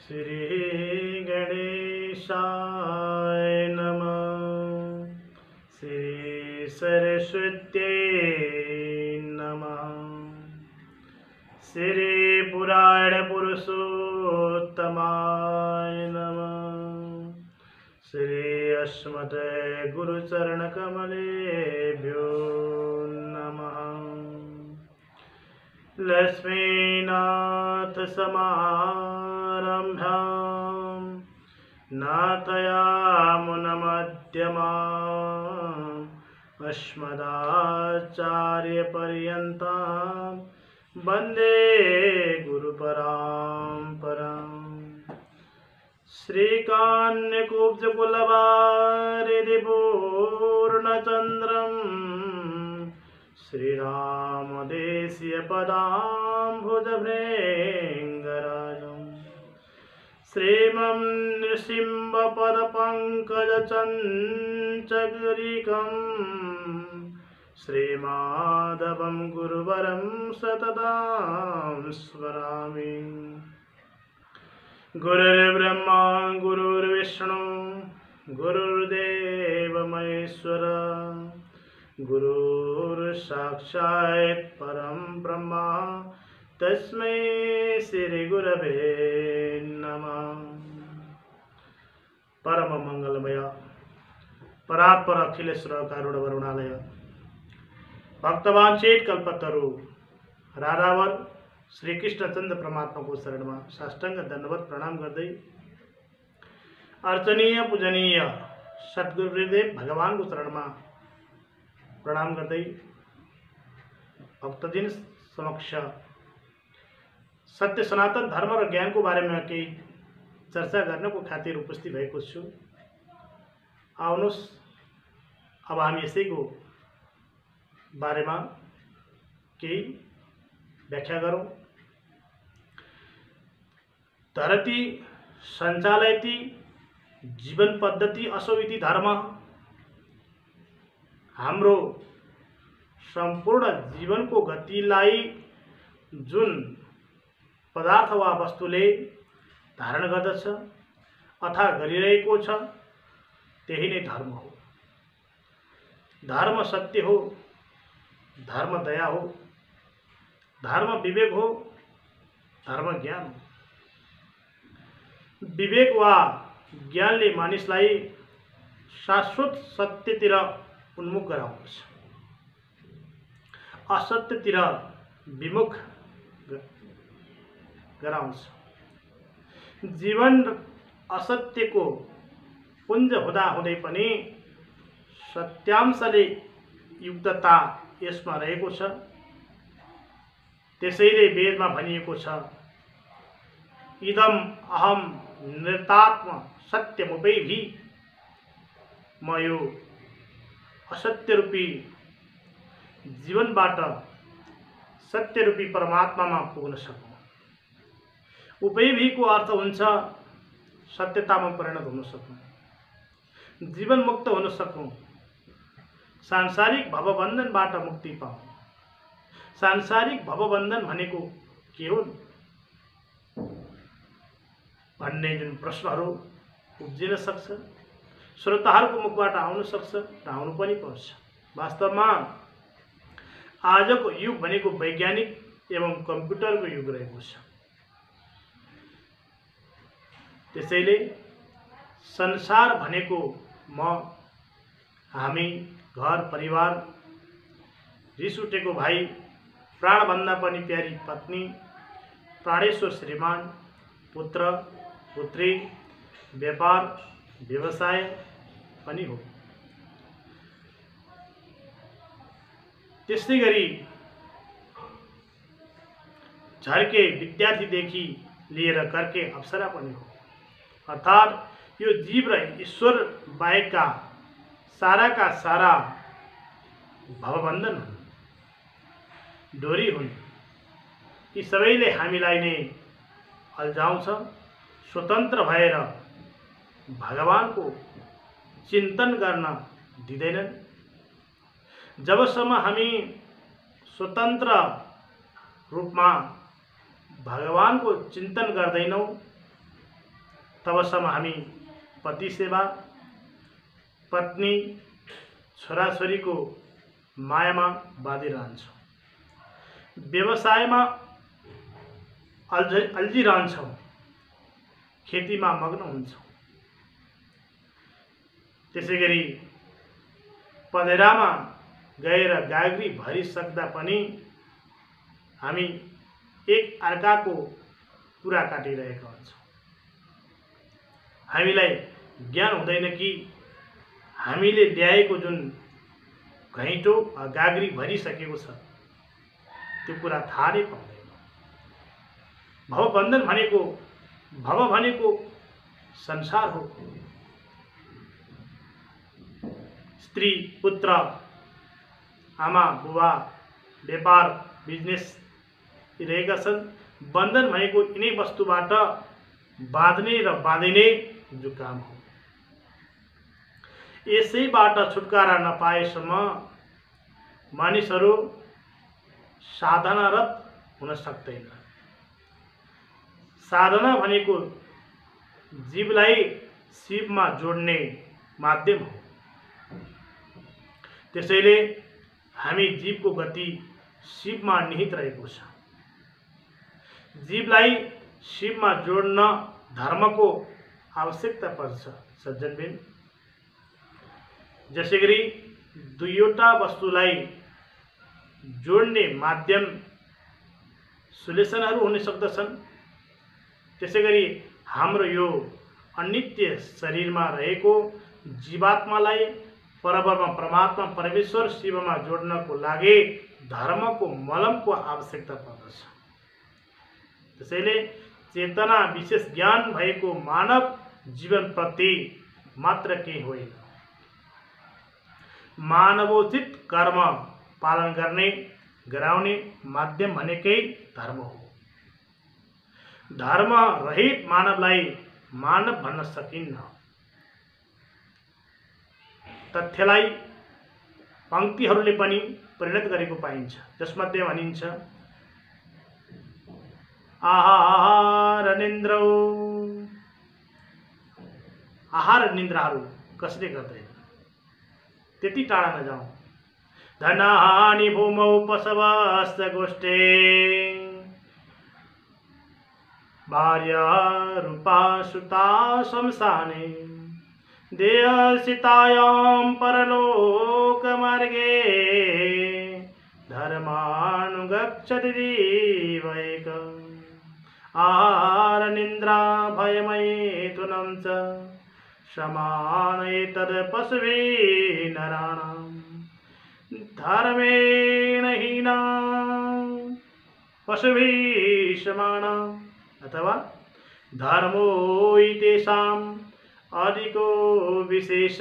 श्री गणेशाय नमः। श्री सरस्वत्यै नमः। श्री पुराण पुरुषोत्तमाय नमः। श्री अस्मत् गुरुचरण कमलेभ्यो नमः। लक्ष्मीनाथ समारम्भां नाथयामुनमध्यमाम् अस्मदाचार्यपर्यन्तां वन्दे गुरुपरम्पराम्। श्रीकान्यकुब्जकुलवारिधिपूर्णचन्द्रम् श्रीरामदेशीयपदाम्बुजभृङ्गराजम् श्रीमं नृसिंहपदपङ्कजचञ्चगरिकं श्रीमाधवं गुरुवरं सततं स्मरामि। गुरुर्ब्रह्मा गुरुर्विष्णु गुरुर्देव महेश्वर गुरुर्साक्षात् परं ब्रह्म तस्मै श्री गुरवे नमः। परम मंगलमय परात्पर अखिलेश्वर कारुण वरुणालय भक्तवांछित कल्पतरु राधावर श्री कृष्णचंद्र परमात्मा को शरण में साष्टांग दंडवत प्रणाम गर्दै अर्चनीय पूजनीय सद्गुरुदेव भगवान को शरण में प्रणाम गर्दै भक्तजन समक्ष सत्य सनातन धर्म र ज्ञान को बारे में केही चर्चा गर्न को खातिर उपस्थित भएको छु। आउनुस् अब हामी यसैको बारेमा केही व्याख्या गरौँ। धरती सञ्चालयति जीवन पद्धति असौ इति धर्म। हाम्रो संपूर्ण जीवन को गतिलाई जुन पदार्थ वा वस्तुले धारण गर्दछ अथवा गरिरहेको छ त्यही नै धर्म हो। धर्म सत्य हो, धर्म दया हो, धर्म विवेक हो, धर्म ज्ञान हो। विवेक वा ज्ञानले मानिसलाई शाश्वत सत्यतिर उन्मुख गराउँछ, असत्यतिर विमुख गराउँछ। जीवन असत्यको पुञ्ज हुँदा हुँदै पनि सत्यांशले युक्तता यसमा रहेको छ। त्यसैले वेदमा भनिएको छ, इदम अहम नृतात्म सत्यमुपैभि। म यो असत्य रूपी जीवनबाट सत्य रूपी परमात्मामा पुग्न सकूँ। उपैभि को अर्थ हुन्छ सत्यतामा परिणत हुन सकूँ, जीवन मुक्त हुन सकूँ, सांसारिक भवबन्धनबाट मुक्ति पाऊँ। सांसारिक भवबन्धन भनेको के हो भन्ने जुन प्रश्नहरू उब्जिन सक्छ, श्रोताहरूको मुखबाट आउन सक्छ र आउनु पनि पर्छ। वास्तवमा आजको युग भनेको वैज्ञानिक एवं कम्प्युटरको युग रहेको छ। त्यसैले संसार भनेको म, हामी, घर परिवार, रिस उठेको भाइ, प्राणभन्दा पनि प्यारी पत्नी, प्राणेश्वर श्रीमान, पुत्र पुत्री, व्यापार व्यवसाय पनि हो। त्यस्तै गरी झर्के विद्यार्थीदेखि लिएर कर्के अप्सरा पनि हो। अर्थात् यो जीव र ईश्वर बाहेकका साराका सारा भवबन्धन हुन्, डोरी हुन्। यी सबैले हामीलाई नै अल्झाउँछ, स्वतन्त्र भएर भगवानको चिन्तन गर्न दिँदैनन्। जबसम्म हामी स्वतन्त्र रूपमा भगवान को चिंतन गर्दैनौं तबसम्म हामी पति सेवा, पत्नी, छोराछोरीको मायामा बाँधिरहन्छौँ, व्यवसायमा अल्झिरहन्छौँ, खेतीमा मग्न हुन्छौँ। त्यसैगरी पँधेरामा गएर गाग्री भरिसक्दा पनि हामी एक अर्काको कुरा काटिरहेका हुन्छौँ। हामीलाई ज्ञान हुँदैन कि हामीले ल्याएको जुन घैँटो गाग्री भरिसकेको छ त्यो कुरा थाहा नै पाउँदैन। भवबन्धन भनेको भव भनेको संसार हो। स्त्री, पुत्र, आमा, बुबा, व्यापार, बिजनेस रहेका छन्। बन्धन भनेको यिनै वस्तुबाट बाँध्ने र बाँधिने जो काम हो। यसैबाट छुटकारा नपाएसम्म मानिसहरू साधनारत हुन सक्दैन। साधना भनेको जीवलाई शिवमा जोड्ने माध्यम हो। त्यसैले हामी जीवको गति शिवमा निहित रहेको छ। जीवलाई शिवमा जोड्न धर्मको आवश्यकता पर्छ। सज्जनबिन, जसैगरी दुईवटा वस्तुलाई जोड्ने माध्यम सुलेसनहरू हुन सक्दछन्, त्यसैगरी हाम्रो यो अनित्य शरीरमा रहेको जीवात्मालाई परब्रह्म परमात्मा परमेश्वर शिवमा जोड्नको लागि धर्मको मलमको आवश्यकता पर्दछ। त्यसैले चेतना विशेष ज्ञान भएको मानव जीवनप्रति मात्र केही होइन, मानवोचित कर्म पालन गर्ने गराउने माध्यम भनेकै धर्म हो। धर्म रहित मानवलाई मानव भन्न सकिन्न। तथ्यलाई पंक्तिहरूले पनि परिणत गरेको पाइन्छ, जसमध्ये भनिन्छ आहार निन्द्रौ। आहार निन्द्राहरू कसले गर्दैन, त्यति टाढा नजाउँ। धनहानि भूमौ पशवश्च गोष्ठे भार्या रूपा सुता शमशाने देयसितायां परलोकमार्गे धर्मानुगच्छति जीवैक। आहार निन्द्रा भयमैथुनं च समानैतद् पशुभिः नराणां। धर्मेण हीना पशुभिः समाना, अथवा धर्मो तेषाम् अधिको विशेष।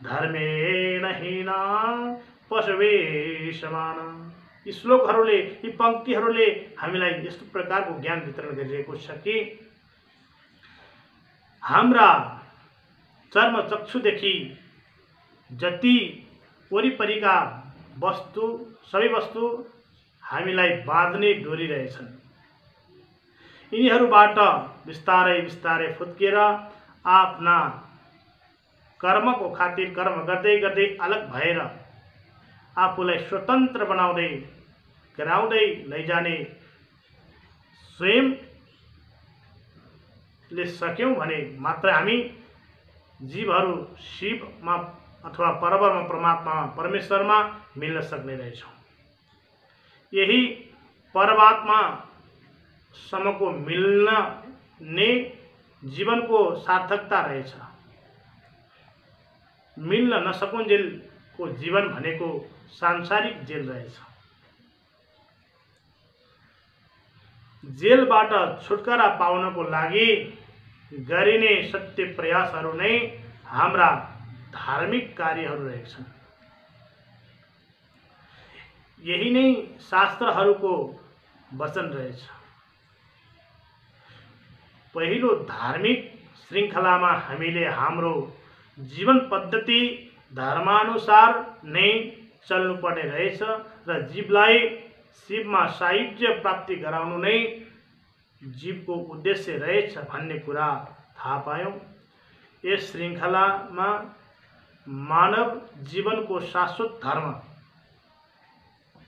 धर्मेण हीना पशुभिः समाना। यी श्लोकहरूले, यी पंक्तिहरूले हामीलाई यस्तो प्रकारको ज्ञान वितरण गरिरहेको छ कि हाम्रा चर्म चक्षुदेखि जति वरिपरिका वस्तु, सबै वस्तु हामीलाई बाँध्ने डोरी रहेछन्, यिनीहरूबाट बिस्तारै बिस्तारै फुत्केर आफ्ना कर्मको खातिर कर्म गर्दै गर्दै अलग भएर आफूलाई स्वतन्त्र बनाउँदै गराउँदै लैजाने स्वयंले सक्यौं भने मात्र हामी जीवहरू शिवमा अथवा परब्रह्म परमात्मा परमेश्वरमा मिल्न सक्ने रहेछौँ। यही परमात्मा समको मिल्न नै जीवनको सार्थकता रहेछ। मिल्न नसकुन्जेलको जीवन भनेको सांसारिक जेल रहेछ। जेलबाट छुटकारा पाउनको लागि गरिने सत्य प्रयासहरू नै हाम्रा धार्मिक कार्यहरू रहेछन्। यही नै शास्त्रहरूको वचन रहेछ। पहिलो धार्मिक श्रृङ्खलामा हामीले हाम्रो जीवन पद्धति धर्मानुसार नै चल्नुपर्ने रहेछ र जीवलाई शिवमा सायुज्य प्राप्ति गराउनु नै जीवको उद्देश्य रहेछ भन्ने कुरा थाहा पायौँ। यस श्रृङ्खलामा मानव जीवनको शाश्वत धर्म,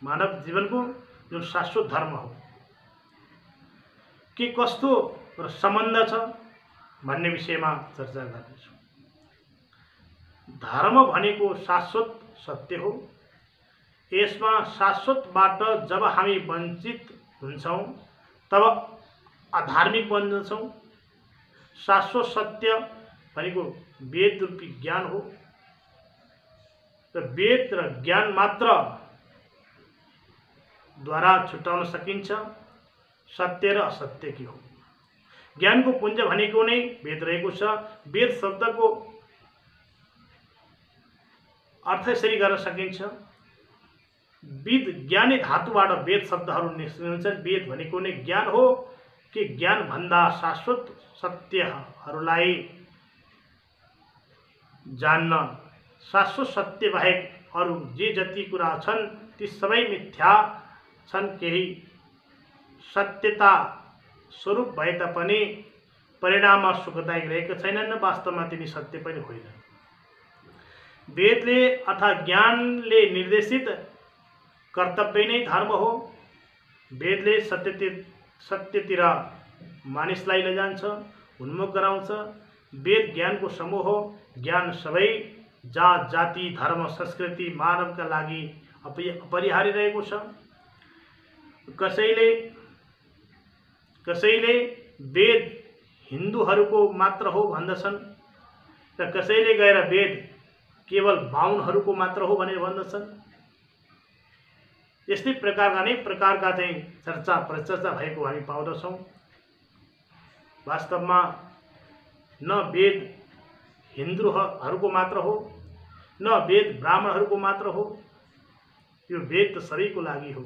मानव जीवनको जुन शाश्वत धर्म हो के कस्तो र सम्बन्ध छ भन्ने विषयमा चर्चा गर्नेछौँ। धर्म भनेको शाश्वत सत्य हो। यसमा शाश्वतबाट जब हामी वञ्चित हुन्छौँ तब अधार्मिक बन्दछौँ। शाश्वत सत्य भनेको वेद रूपी ज्ञान हो र वेद र ज्ञान मात्र द्वारा छुट्याउन सकिन्छ सत्य र असत्य के हो। ज्ञानको पुञ्ज भनेको नै वेद रहेको छ। वेद शब्दको अर्थ यसरी गर्न सकिन्छ, विद ज्ञानी धातुबाट वेद शब्दहरू निस्कन्छन्। वेद भनेको नै ज्ञान हो कि ज्ञान भन्दा शाश्वत सत्यहरूलाई जान्न, शाश्वत सत्य बाहेक अरू जे जति कुरा छन् ती सबै मिथ्या छन्। केही सत्यता स्वरूप भए तापनि परिणाममा सुखदायक रहेका छैनन्, वास्तवमा तिनी सत्य पनि होइनन्। वेदले अर्थात् ज्ञानले निर्देशित कर्तव्य नै धर्म हो। वेदले सत्यतिर मानिसलाई लैजान्छ, उन्मुख गराउँछ। वेद ज्ञानको समूह हो। ज्ञान सबै जात जाति धर्म संस्कृति मानवका लागि अपरिहार्य रहेको छ। कसैले वेद हिन्दूहरूको मात्र हो भन्दछन् र कसैले गएर वेद केवल बाहुनहरूको मात्र हो भनेर भन्दछन्। यस्तै प्रकारका अनेक प्रकारका चाहिँ चर्चा प्रचर्चा भएको हामी पाउँदछौँ। वास्तवमा न वेद हिन्दूहरूको मात्र हो न वेद ब्राह्मणहरूको मात्र हो। यो वेद त सबैको लागि हो।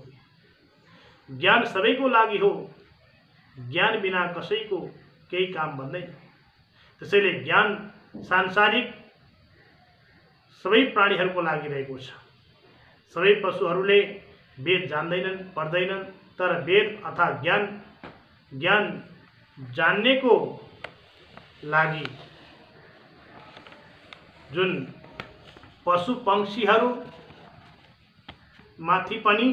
ज्ञान सबैको लागि हो। ज्ञान बिना कसैको केही काम बन्दैन। त्यसैले ज्ञान सांसारिक सबै प्राणीहरूको लागि रहेको छ। सबै पशुहरूले वेद जान्दैनन् पढ्दैनन्, तर वेद अर्थात् ज्ञान जान्नेको लागि जुन पशु पंक्षीहरू माथि पनि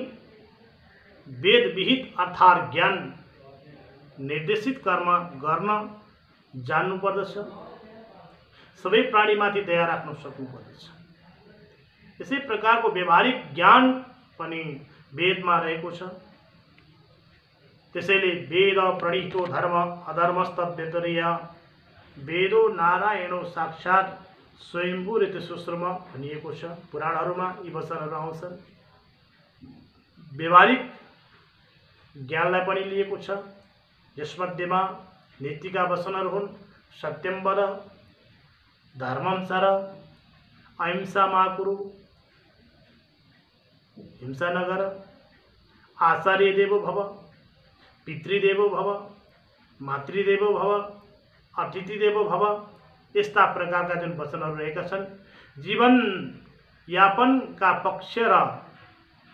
वेद विहित अर्थात् ज्ञान निर्देशित कर्म गर्न जान्नु पर्दछ। सबै प्राणीमाथि दया राख्न सक्नुपर्दछ। यसै प्रकारको व्यवहारिक ज्ञान पनि वेदमा रहेको छ। त्यसैले वेद प्रणीतो धर्म अधर्मस्तद्व्यतिरेय वेदो नारायणो साक्षात् स्वयम्भूरित सुश्रुम भनिएको छ। पुराणहरूमा यी वचनहरू आउँछन्। व्यवहारिक ज्ञानलाई पनि लिएको छ। यसमध्येमा नीतिका वचनहरू हुन्। सत्यम वद, धर्मं चर, अहिंसा मा कुरु, हिंसा नगर, आचार्य देवो भव, पितृदेवो भव, मातृदेवो भव, अतिथि देवो भव। यस्ता प्रकारका जुन वचनहरू रहेका छन्, जीवन यापनका पक्ष र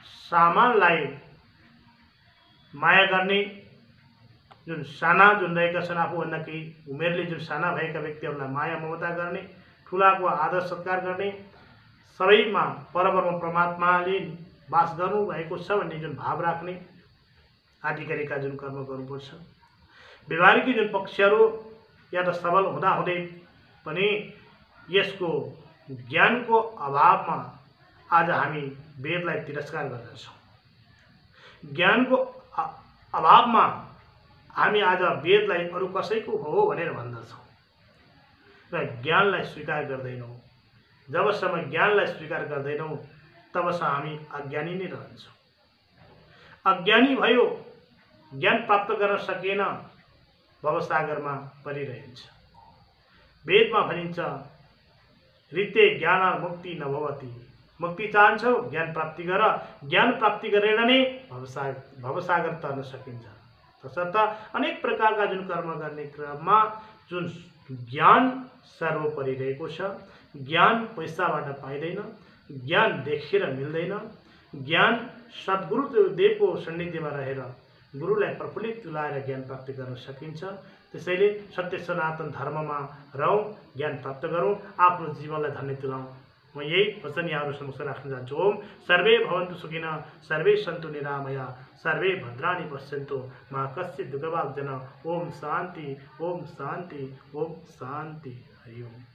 सामानलाई माया गर्ने जुन साना जुन रहेका छन्, आफूभन्दा केही उमेरले जुन साना भएका व्यक्तिहरूलाई माया ममता गर्ने, ठुलाको आदर सत्कार गर्ने, सबैमा परब्रह्म परमात्माले वास गर्नुभएको छ भन्ने जुन भाव राख्ने आदि गरेका जुन कर्म गर्नुपर्छ। व्यवहारिक जुन पक्षहरू या त सबल हुँदाहुँदै पनि यसको ज्ञानको अभावमा आज हामी वेदलाई तिरस्कार गर्दछौँ। ज्ञानको अभावमा हामी आज वेदलाई अरू कसैको हो भनेर भन्दछौँ र ज्ञानलाई स्वीकार गर्दैनौँ। जबसम्म ज्ञानलाई स्वीकार गर्दैनौँ तबसम्म हामी अज्ञानी नै रहन्छौँ। अज्ञानी भयो, ज्ञान प्राप्त गर्न सकेन, भवसागरमा परिरहन्छ। वेदमा भनिन्छ ऋते ज्ञान मुक्ति नभवति। मुक्ति चाहन्छौ ज्ञान प्राप्ति गर, ज्ञान प्राप्ति गरेर नै भवसागर तर्न सकिन्छ। तसर्थ अनेक प्रकारका जुन कर्म गर्ने क्रममा जुन ज्ञान सर्वोपरि रहेको छ। ज्ञान पैसाबाट पाइँदैन, ज्ञान देखेर मिल्दैन। ज्ञान सद्गुरुदेवको सान्निध्यमा रहेर गुरुलाई प्रफुल्लित तुलाएर ज्ञान प्राप्त गर्न सकिन्छ। त्यसैले सत्य सनातन धर्ममा रहौँ, ज्ञान प्राप्त गरौँ, आफ्नो जीवनलाई धन्य तुलाउँ। म यही वचन यहाँहरू समक्ष राख्न चाहन्छु। ओम सर्वे भवन्तु सुखिनः, सर्वे सन्तु निरामया, सर्वे भद्राणि पश्यन्तु, मा कश्चित् दुःखभाग् जन। ओम शान्ति, ओम शान्ति, ओम शान्ति। हरि ओम।